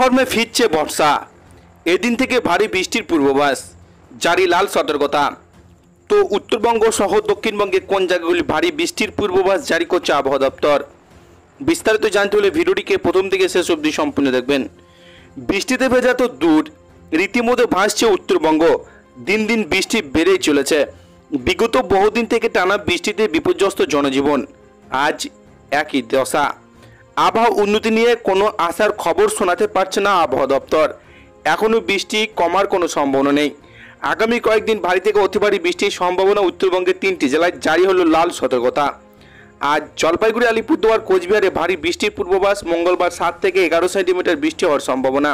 ফর্মে ফিরছে বর্ষা। এদিন থেকে ভারী বৃষ্টির পূর্বাভাস, জারি লাল সতর্কতা। তো উত্তরবঙ্গ সহ দক্ষিণবঙ্গে কোন জায়গাগুলি ভারী বৃষ্টির পূর্বাভাস জারি করছে আবহাওয়া দপ্তর, বিস্তারিত জানতে হলে ভিডিওটিকে প্রথম থেকে শেষ অবধি সম্পূর্ণ দেখবেন। বৃষ্টিতে ভেজা তো দূর, রীতিমতো ভাসছে উত্তরবঙ্গ। দিন দিন বৃষ্টি বেড়েই চলেছে। বিগত বহুদিন থেকে টানা বৃষ্টিতে বিপর্যস্ত জনজীবন, আজ একই দশা। আবহাওয়া উন্নতি নিয়ে কোনো আশার খবর শোনাতে পারছে না আবহাওয়া দপ্তর। এখনও বৃষ্টি কমার কোনো সম্ভাবনা নেই। আগামী কয়েকদিন ভারী থেকে অতি ভারী বৃষ্টির সম্ভাবনা। উত্তরবঙ্গের 3টি জেলায় জারি হলো লাল সতর্কতা। আজ জলপাইগুড়ি, আলিপুরদুয়ার, কোচবিহারে ভারী বৃষ্টির পূর্বাভাস। মঙ্গলবার 7 থেকে 11 সেন্টিমিটার বৃষ্টি হওয়ার সম্ভাবনা।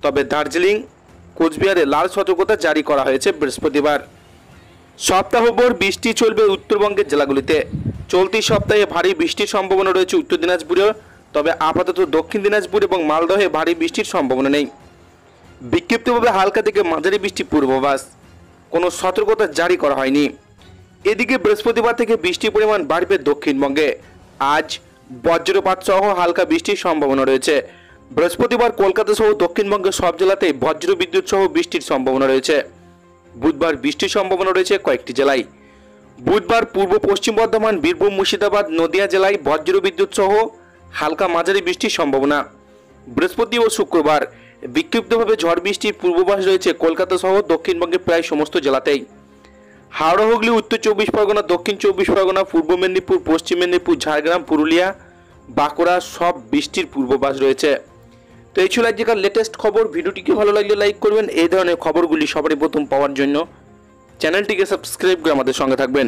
তবে দার্জিলিং, কোচবিহারে লাল সতর্কতা জারি করা হয়েছে বৃহস্পতিবার। সপ্তাহভর বৃষ্টি চলবে উত্তরবঙ্গের জেলাগুলিতে। চলতি সপ্তাহে ভারী বৃষ্টির সম্ভাবনা রয়েছে উত্তর দিনাজপুরে। তবে আপাতত দক্ষিণ দিনাজপুর এবং মালদহে ভারী বৃষ্টির সম্ভাবনা নেই। বিক্ষিপ্তভাবে হালকা থেকে মাঝারি বৃষ্টির পূর্বাভাস, কোনো সতর্কতা জারি করা হয়নি। এদিকে বৃহস্পতিবার থেকে বৃষ্টির পরিমাণ বাড়বে দক্ষিণবঙ্গে। আজ বজ্রপাত সহ হালকা বৃষ্টির সম্ভাবনা রয়েছে। বৃহস্পতিবার কলকাতা সহ দক্ষিণবঙ্গের সব জেলাতেই বজ্র বিদ্যুৎ সহ বৃষ্টির সম্ভাবনা রয়েছে। বুধবার বৃষ্টির সম্ভাবনা রয়েছে কয়েকটি জেলায়। বুধবার পূর্ব পশ্চিম বর্ধমান, বীরভূম, মুর্শিদাবাদ, নদিয়া জেলায় বজ্র বিদ্যুৎ সহ হালকা মাঝারি বৃষ্টির সম্ভাবনা। বৃহস্পতি ও শুক্রবার বিক্ষিপ্তভাবে ঝড় বৃষ্টির পূর্বাভাস রয়েছে কলকাতা সহ দক্ষিণবঙ্গের প্রায় সমস্ত জেলাতেই। হাওড়া, হুগলি, উত্তর 24 পরগনা, দক্ষিণ 24 পরগনা, পূর্ব মেদিনীপুর, পশ্চিম মেদিনীপুর, ঝাড়গ্রাম, পুরুলিয়া, বাঁকুড়া সব বৃষ্টির পূর্বাভাস রয়েছে। তো এই ছিল আজকের লেটেস্ট খবর। ভিডিওটিকে ভালো লাগলে লাইক করবেন। এই ধরনের খবরগুলি সবারই প্রথম পাওয়ার জন্য চ্যানেলটিকে সাবস্ক্রাইব করে আমাদের সঙ্গে থাকবেন।